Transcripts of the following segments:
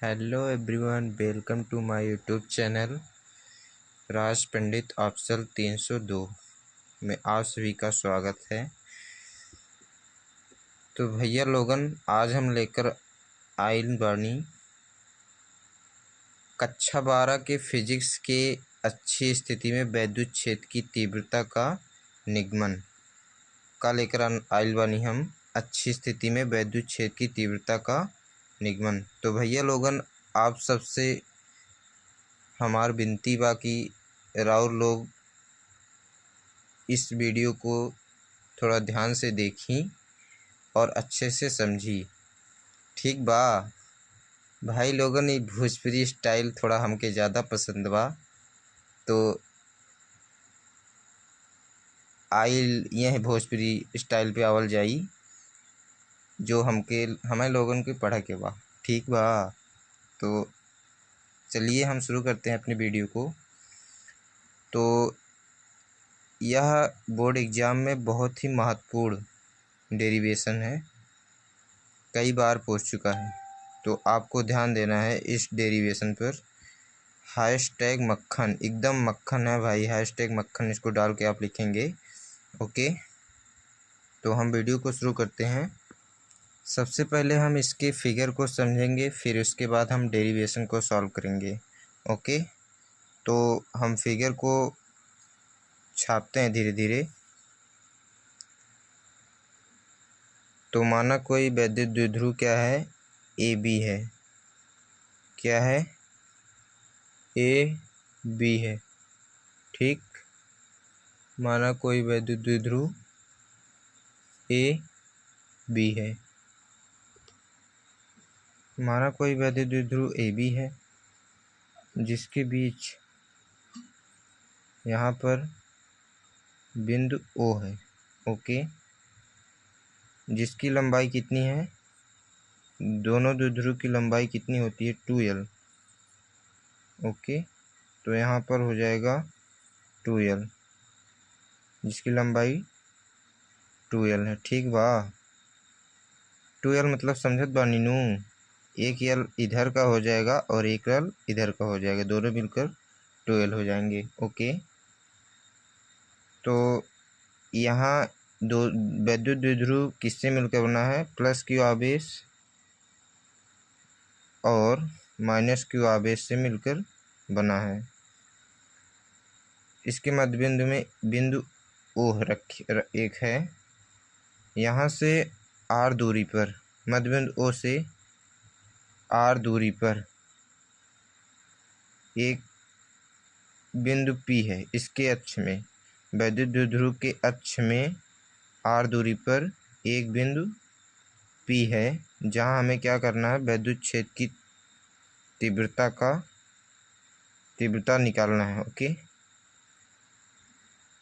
Hello everyone, welcome to my YouTube channel Raj Pandit optional 302 में आप सभी का स्वागत है। तो भैया लोगन, आज हम लेकर आए बानी कक्षा 12 के फिजिक्स के अच्छी स्थिति में वैद्युत क्षेत्र की तीव्रता का निगमन का लेकर आइल बानी हम अच्छी स्थिति में वैद्युत क्षेत्र की तीव्रता का निगमन। तो भैया लोगन, आप सबसे हमार विनती बा कि राउर लोग इस वीडियो को थोड़ा ध्यान से देखी और अच्छे से समझी, ठीक बा। भाई लोगन, ये भोजपुरी स्टाइल थोड़ा हमके ज़्यादा पसंद बा, तो आइल यह भोजपुरी स्टाइल पे आवल जाई जो हमें लोगन के पढ़े के बा, ठीक बा। तो चलिए हम शुरू करते हैं अपनी वीडियो को। तो यह बोर्ड एग्ज़ाम में बहुत ही महत्वपूर्ण डेरिवेशन है, कई बार पूछ चुका है, तो आपको ध्यान देना है इस डेरिवेशन पर। हैशटैग मक्खन, एकदम मक्खन है भाई, हैशटैग मक्खन इसको डाल के आप लिखेंगे। ओके, तो हम वीडियो को शुरू करते हैं। सबसे पहले हम इसके फिगर को समझेंगे, फिर उसके बाद हम डेरिवेशन को सॉल्व करेंगे। ओके, तो हम फिगर को छापते हैं धीरे धीरे। तो माना कोई वैद्युत द्विध्रुव क्या है, ए बी है। क्या है? ए बी है, ठीक। माना कोई वैद्युत द्विध्रुव ए बी है। माना कोई वैद्युत द्विध्रुव ए बी है जिसके बीच यहाँ पर बिंदु ओ है। ओके, जिसकी लंबाई कितनी है? दोनों द्विध्रुव की लंबाई कितनी होती है? 2l। ओके, तो यहाँ पर हो जाएगा 2l, जिसकी लंबाई 2l है, ठीक बा। 2l मतलब समझत बानी नू, एक l इधर का हो जाएगा और एक l इधर का हो जाएगा, दोनों मिलकर 2l हो जाएंगे। ओके, तो यहाँ दो वैद्युत द्विध्रुव किससे मिलकर बना है? प्लस क्यू आवेश और माइनस क्यू आवेश से मिलकर बना है। इसके मध्य बिंदु में बिंदु ओ एक है। यहाँ से आर दूरी पर, मध्य बिंदु ओ से आर दूरी पर एक बिंदु पी है। इसके अक्ष में, वैद्युत द्विध्रुव के अक्ष में आर दूरी पर एक बिंदु पी है, जहाँ हमें क्या करना है? वैद्युत क्षेत्र की तीव्रता निकालना है। ओके,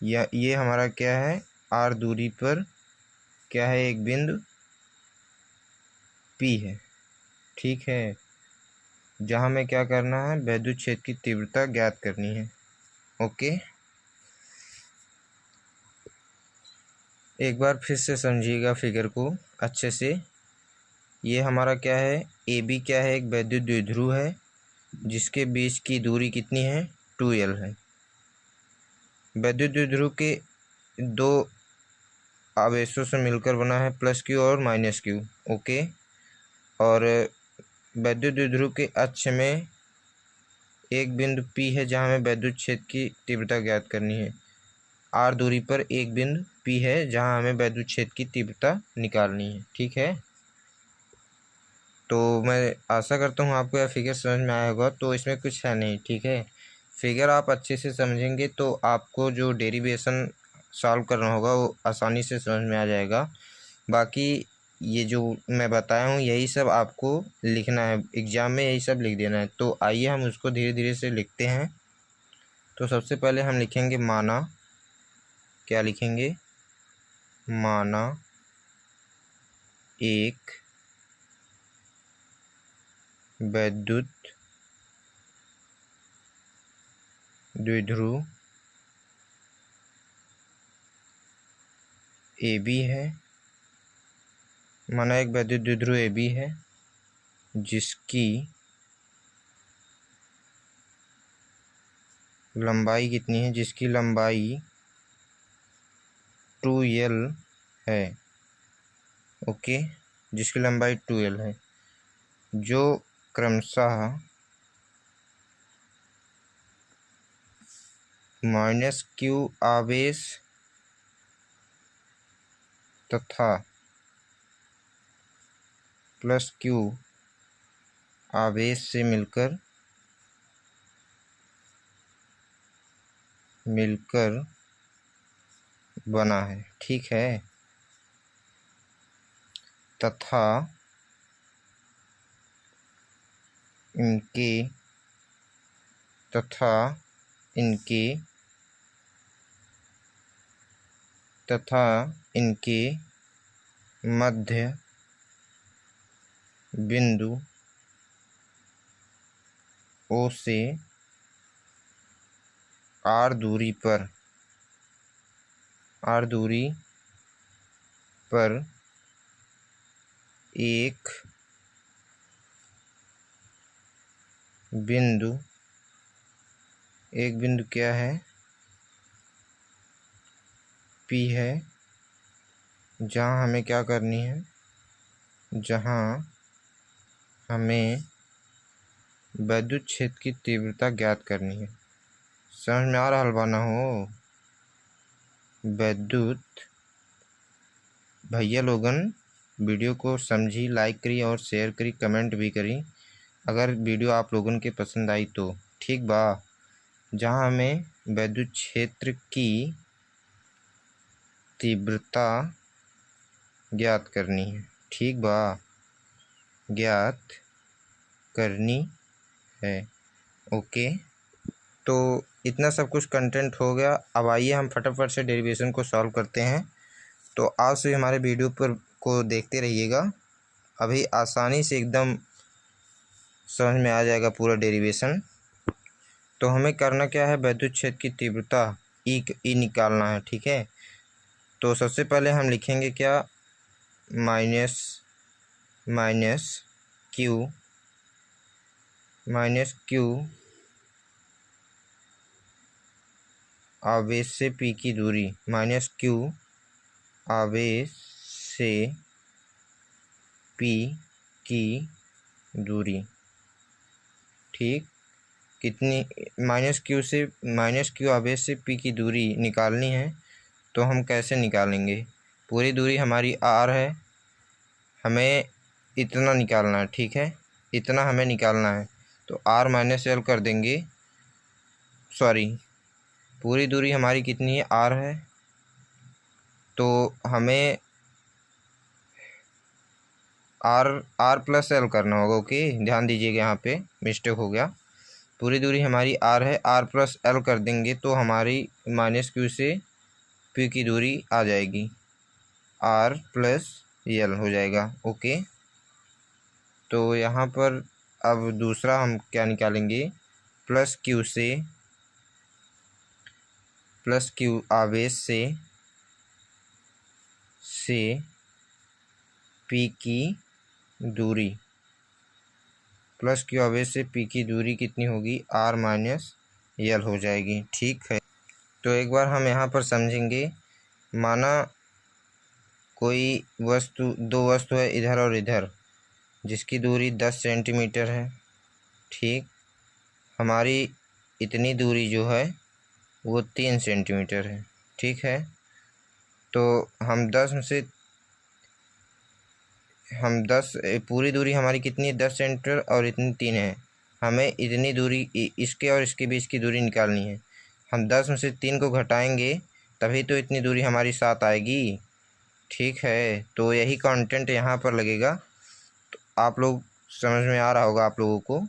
ये हमारा क्या है? आर दूरी पर क्या है? एक बिंदु पी है, ठीक है, जहाँ हमें क्या करना है? वैद्युत क्षेत्र की तीव्रता ज्ञात करनी है। ओके, एक बार फिर से समझिएगा फिगर को अच्छे से। ये हमारा क्या है? ए बी क्या है? एक वैद्युत द्विध्रुव है जिसके बीच की दूरी कितनी है? 2l है। वैद्युत द्विध्रुव के दो आवेशों से मिलकर बना है, प्लस क्यू और माइनस क्यू। ओके, और वैद्युत द्विध्रुव के अक्ष में एक बिंदु पी है जहाँ हमें वैद्युत क्षेत्र की तीव्रता ज्ञात करनी है। आर दूरी पर एक बिंदु पी है जहाँ हमें वैद्युत क्षेत्र की तीव्रता निकालनी है, ठीक है। तो मैं आशा करता हूँ आपको यह फिगर समझ में आया होगा। तो इसमें कुछ है नहीं, ठीक है। फिगर आप अच्छे से समझेंगे तो आपको जो डेरिवेशन सॉल्व करना होगा वो आसानी से समझ में आ जाएगा। बाकी ये जो मैं बताया हूँ यही सब आपको लिखना है, एग्ज़ाम में यही सब लिख देना है। तो आइए हम उसको धीरे धीरे से लिखते हैं। तो सबसे पहले हम लिखेंगे माना। क्या लिखेंगे? माना एक वैद्युत द्विध्रुव ए बी है। माना एक वैद्युत द्विध्रुव ए बी है जिसकी लंबाई कितनी है, जिसकी लंबाई 2L है। ओके, जिसकी लंबाई 2L है, जो क्रमशः -q आवेश तथा +q आवेश से मिलकर बना है। ठीक है, तथा इनके मध्य बिंदु O से R दूरी पर एक बिंदु क्या है, P है, जहाँ हमें क्या करनी है, जहाँ हमें विद्युत क्षेत्र की तीव्रता ज्ञात करनी है। समझ में आ रहा हलवा ना हो? विद्युत भैया लोगन वीडियो को समझी, लाइक करी और शेयर करी, कमेंट भी करी अगर वीडियो आप लोगन के पसंद आई तो। ठीक बा, जहाँ हमें विद्युत क्षेत्र की तीव्रता ज्ञात करनी है। ठीक बा, ज्ञात करनी है। ओके, तो इतना सब कुछ कंटेंट हो गया। अब आइए हम फटाफट से डेरिवेशन को सॉल्व करते हैं। तो आज से हमारे वीडियो पर को देखते रहिएगा, अभी आसानी से एकदम समझ में आ जाएगा पूरा डेरिवेशन। तो हमें करना क्या है, विद्युत क्षेत्र की तीव्रता ई निकालना है। ठीक है, तो सबसे पहले हम लिखेंगे क्या, -q आवेश से P की दूरी, -q आवेश से P की दूरी। ठीक, कितनी, -q आवेश से P की दूरी निकालनी है। तो हम कैसे निकालेंगे, पूरी दूरी हमारी R है, हमें इतना निकालना है। ठीक है, इतना हमें निकालना है, तो R -L कर देंगे। सॉरी, पूरी दूरी हमारी कितनी है, R है, तो हमें R + L करना होगा। ओके, ध्यान दीजिएगा, यहाँ पे मिस्टेक हो गया। पूरी दूरी हमारी R है, R + L कर देंगे तो हमारी -q से P की दूरी आ जाएगी, R + L हो जाएगा। ओके, तो यहाँ पर अब दूसरा हम क्या निकालेंगे, +q आवेश से P की दूरी, +q आवेश से P की दूरी कितनी होगी, R - L हो जाएगी। ठीक है, तो एक बार हम यहाँ पर समझेंगे। माना कोई दो वस्तु है इधर और इधर, जिसकी दूरी 10 सेंटीमीटर है। ठीक, हमारी इतनी दूरी जो है वो 3 सेंटीमीटर है। ठीक है, तो हम 10 पूरी दूरी हमारी कितनी है, 10 सेंटीमीटर, और इतनी 3 है। हमें इतनी दूरी, इसके और इसके बीच की दूरी निकालनी है। हम 10 में से 3 को घटाएंगे तभी तो इतनी दूरी हमारी 7 आएगी। ठीक है, तो यही कंटेंट यहाँ पर लगेगा। तो आप लोग समझ में आ रहा होगा आप लोगों को।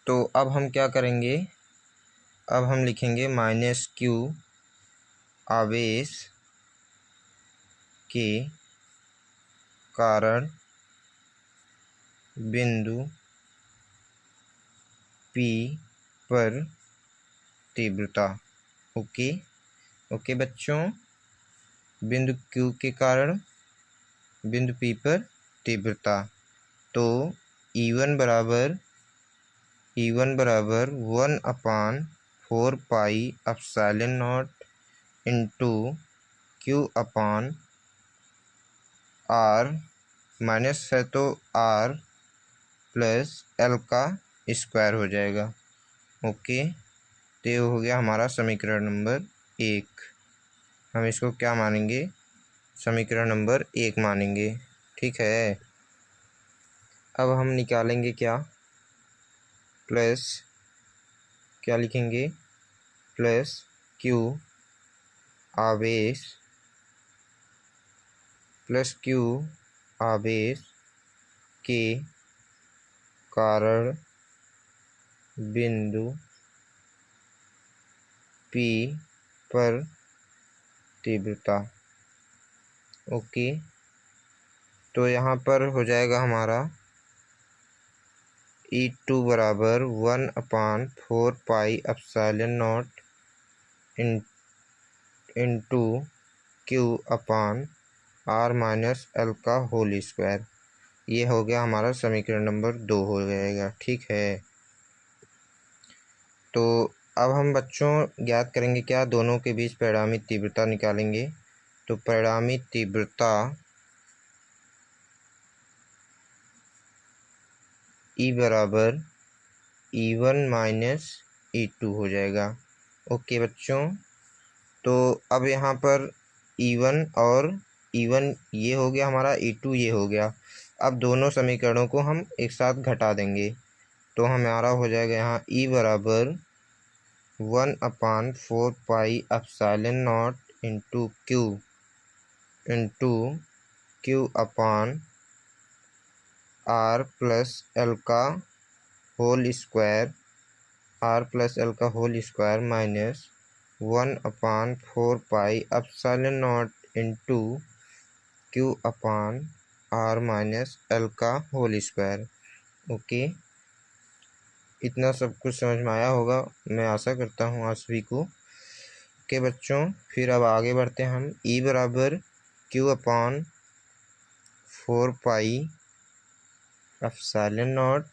तो अब हम क्या करेंगे, अब हम लिखेंगे -q आवेश के कारण बिंदु P पर तीव्रता। ओके बच्चों, बिंदु Q के कारण बिंदु P पर तीव्रता। तो E1 बराबर E1 बराबर 1/4 pi into Q upon R, minus है तो R प्लस L का स्क्वायर हो जाएगा। ओके, तो ये हो गया हमारा समीकरण नंबर 1। हम इसको क्या मानेंगे? समीकरण नंबर 1 मानेंगे। ठीक है, अब हम निकालेंगे क्या? प्लस क्या लिखेंगे? प्लस Q आवेश प्लस Q आवेश के कारण बिंदु P पर तीव्रता। ओके, तो यहाँ पर हो जाएगा हमारा E2 बराबर 1/4 pi into Q upon R minus L का होल स्क्वायर। ये हो गया हमारा समीकरण नंबर 2 हो जाएगा। ठीक है, तो अब हम बच्चों ज्ञात करेंगे क्या? दोनों के बीच परिणामी तीव्रता निकालेंगे। तो परिणामी तीव्रता E बराबर E1 माइनस E2 हो जाएगा। ओके बच्चों, तो अब यहाँ पर E1 और E1 ये हो गया हमारा, E2 ये हो गया। अब दोनों समीकरणों को हम एक साथ घटा देंगे तो हमारा हो जाएगा यहाँ E बराबर 1/4 pi into Q upon R plus L का whole square minus 1/4 pi into Q upon R minus L का होल स्क्वायर। ओके, इतना सब कुछ समझ में आया होगा, मैं आशा करता हूँ आप सभी को। ओके बच्चों, फिर अब आगे बढ़ते हैं हम। E बराबर Q upon 4 pi epsilon not.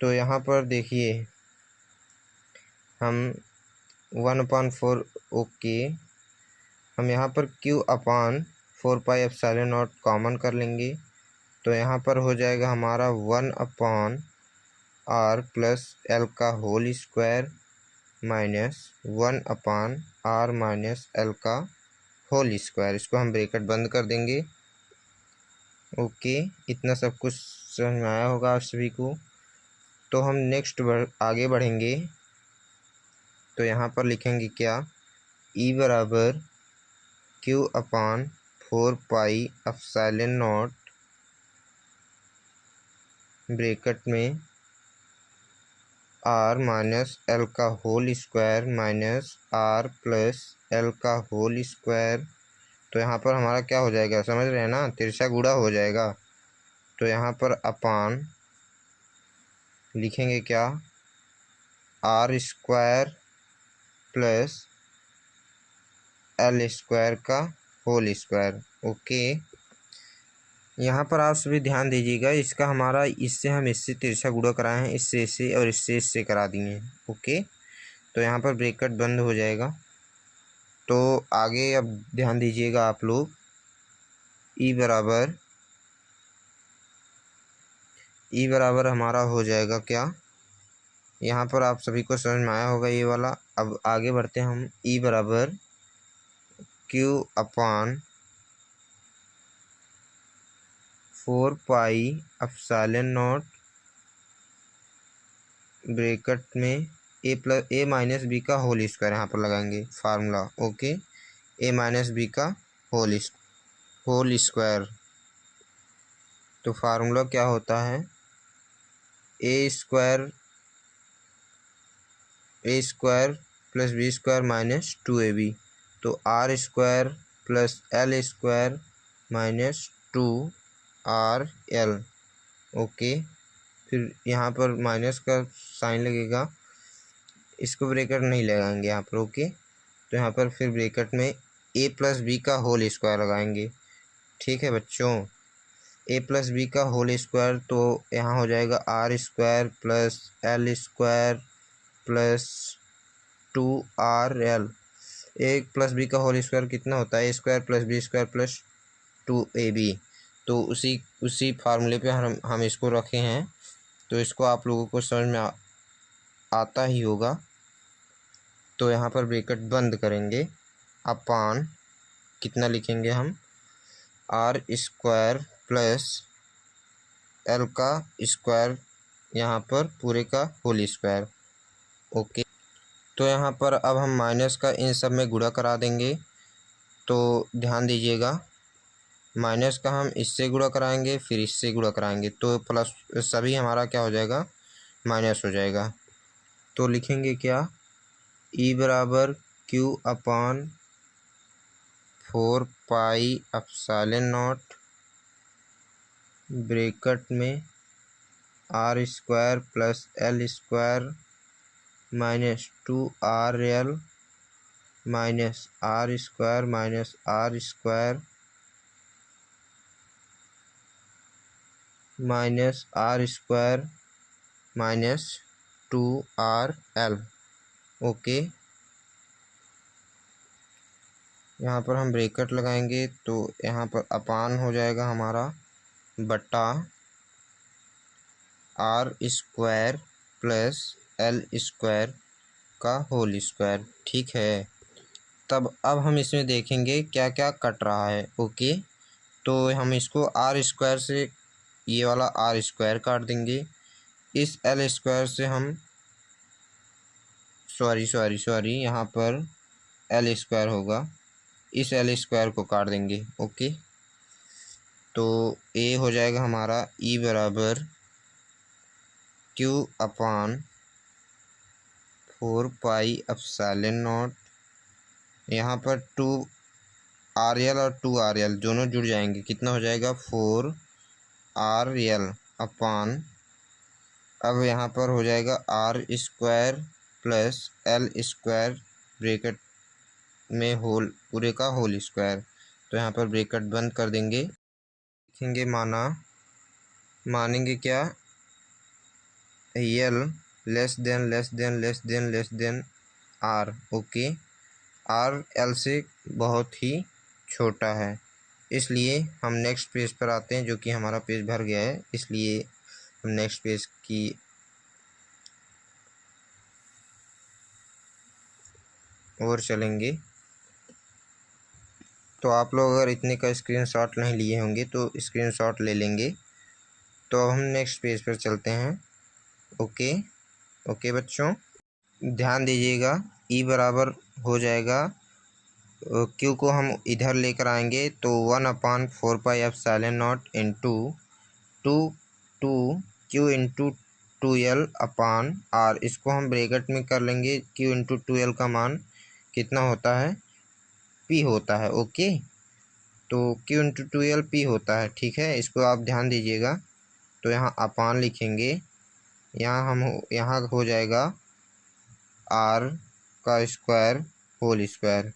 तो यहाँ पर देखिए हम 1/4, ओके, हम यहाँ पर Q upon 4 pi epsilon not common कर लेंगे तो यहाँ पर हो जाएगा हमारा 1/R प्लस L का whole square minus 1/R minus L का होल स्क्वायर। इसको हम ब्रैकेट बंद कर देंगे। ओके, इतना सब कुछ समझ में आया होगा आप सभी को। तो हम नेक्स्ट आगे बढ़ेंगे तो यहाँ पर लिखेंगे क्या? E बराबर Q upon 4 pi epsilon not bracket में R माइनस L का whole square minus R plus L का होल स्क्वायर। तो यहाँ पर हमारा क्या हो जाएगा? समझ रहे हैं ना, तिरछा गुणा हो जाएगा। तो यहाँ पर अपान लिखेंगे क्या? R square plus L square का होल स्क्वायर। ओके, यहाँ पर आप सभी ध्यान दीजिएगा, इसका हमारा इससे हम इससे तिरछा गुणा कराए हैं, इससे इससे और इससे इससे करा दिए हैं। ओके, तो यहाँ पर ब्रैकेट बंद हो जाएगा। तो आगे अब ध्यान दीजिएगा आप लोग। E बराबर हमारा हो जाएगा क्या? यहाँ पर आप सभी को समझ में आया होगा ये वाला। अब आगे बढ़ते हैं हम। E बराबर Q upon 4 pi epsilon not bracket में A माइनस बी का होल स्क्वायर यहाँ पर लगाएंगे formula. Okay, A minus B का होल स्क्वायर। तो फार्मूला क्या होता है? A square plus B square minus 2AB। तो R square plus L square minus 2RL। ओके, फिर यहाँ पर माइनस का साइन लगेगा, इसको ब्रैकेट नहीं लगाएंगे यहाँ पर। ओके, तो यहाँ पर फिर ब्रैकेट में A प्लस बी का होल स्क्वायर लगाएंगे। ठीक है बच्चों, ए प्लस बी का होल स्क्वायर, तो यहाँ हो जाएगा R square plus L square plus 2RL। A plus B का होल स्क्वायर कितना होता है? A square plus B square plus 2AB। तो उसी फार्मूले पे हम इसको रखे हैं, तो इसको आप लोगों को समझ में आता ही होगा। तो यहाँ पर ब्रैकेट बंद करेंगे, अपान कितना लिखेंगे हम? आर स्क्वायर प्लस एल का स्क्वायर, यहाँ पर पूरे का होल स्क्वायर। ओके, तो यहाँ पर अब हम माइनस का इन सब में गुणा करा देंगे। तो ध्यान दीजिएगा, माइनस का हम इससे गुणा कराएंगे, फिर इससे गुणा कराएंगे, तो प्लस सभी हमारा क्या हो जाएगा? माइनस हो जाएगा। तो लिखेंगे क्या? ई बराबर क्यू अपान 4πε0 ब्रैकेट में R square plus L square minus 2RL minus R square minus R square minus R square minus 2RL। Okay, यहाँ पर हम ब्रैकेट लगाएंगे, तो यहाँ पर अपान हो जाएगा हमारा बटा R square plus L square का होल स्क्वायर। ठीक है, तब अब हम इसमें देखेंगे क्या क्या कट रहा है। ओके, तो हम इसको आर स्क्वायर से ये वाला आर स्क्वायर काट देंगे, इस एल स्क्वायर से हम सॉरी यहाँ पर एल स्क्वायर होगा, इस एल स्क्वायर को काट देंगे। ओके, तो ए हो जाएगा हमारा ई बराबर क्यू अपान 4πε0। यहाँ पर 2RL और 2RL दोनों जुड़ जाएंगे, कितना हो जाएगा? 4RL अपान, अब यहाँ पर हो जाएगा R square plus L square bracket में होल पूरे का होल स्क्वायर। तो यहाँ पर ब्रैकेट बंद कर देंगे, लिखेंगे मानेंगे क्या? L less than R. Okay, R L से बहुत ही छोटा है, इसलिए हम नेक्स्ट पेज पर आते हैं, जो कि हमारा पेज भर गया है, इसलिए हम नेक्स्ट पेज की ओर चलेंगे। तो आप लोग अगर इतने का स्क्रीनशॉट नहीं लिए होंगे तो स्क्रीनशॉट ले लेंगे। तो अब हम नेक्स्ट पेज पर चलते हैं। ओके बच्चों, ध्यान दीजिएगा, ई बराबर हो जाएगा, क्यू को हम इधर लेकर आएंगे, तो 1/4πε0 into 2 into 2L upon R. इसको हम ब्रैकेट में कर लेंगे, Q इंटू 2L का मान कितना होता है? P होता है। ओके, तो Q इंटू 2L P होता है। ठीक है, इसको आप ध्यान दीजिएगा। तो यहाँ अपान लिखेंगे, यहाँ हो जाएगा आर का स्क्वायर होल स्क्वायर।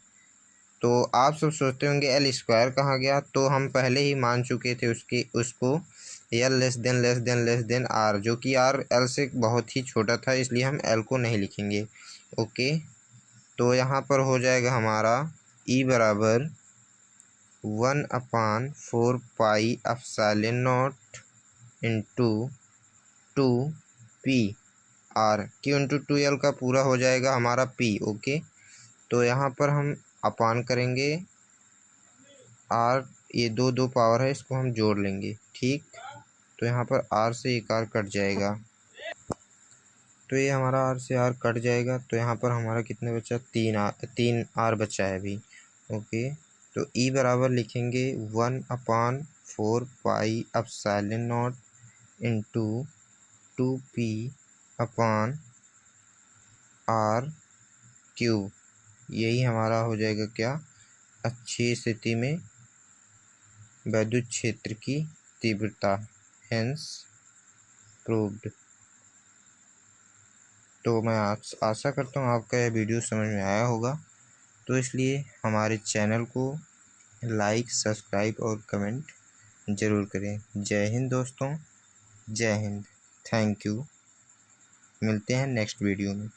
तो आप सब सोचते होंगे एल स्क्वायर कहाँ गया? तो हम पहले ही मान चुके थे उसको एल लेस देन आर, जो कि आर एल से बहुत ही छोटा था, इसलिए हम एल को नहीं लिखेंगे। ओके, तो यहाँ पर हो जाएगा हमारा ई बराबर 1/4πε0 into 2P are. Q into 2L का पूरा हो जाएगा हमारा P। ओके, तो यहाँ पर हम अपान करेंगे, आर ये दो पावर है, इसको हम जोड़ लेंगे। ठीक, तो यहाँ पर आर से एक आर कट जाएगा, तो ये हमारा आर से आर कट जाएगा। तो यहाँ पर हमारा कितने बचा? 3 आर बचा है अभी। ओके, तो ई बराबर लिखेंगे 1/4πε0 into 2P upon R cube. यही हमारा हो जाएगा क्या? अच्छी स्थिति में वैद्युत क्षेत्र की तीव्रता, हेंस प्रूव्ड। तो मैं आशा करता हूँ आपका यह वीडियो समझ में आया होगा। तो इसलिए हमारे चैनल को लाइक, सब्सक्राइब और कमेंट ज़रूर करें। जय हिंद दोस्तों, जय हिंद। Thank you. मिलते हैं नेक्स्ट वीडियो में।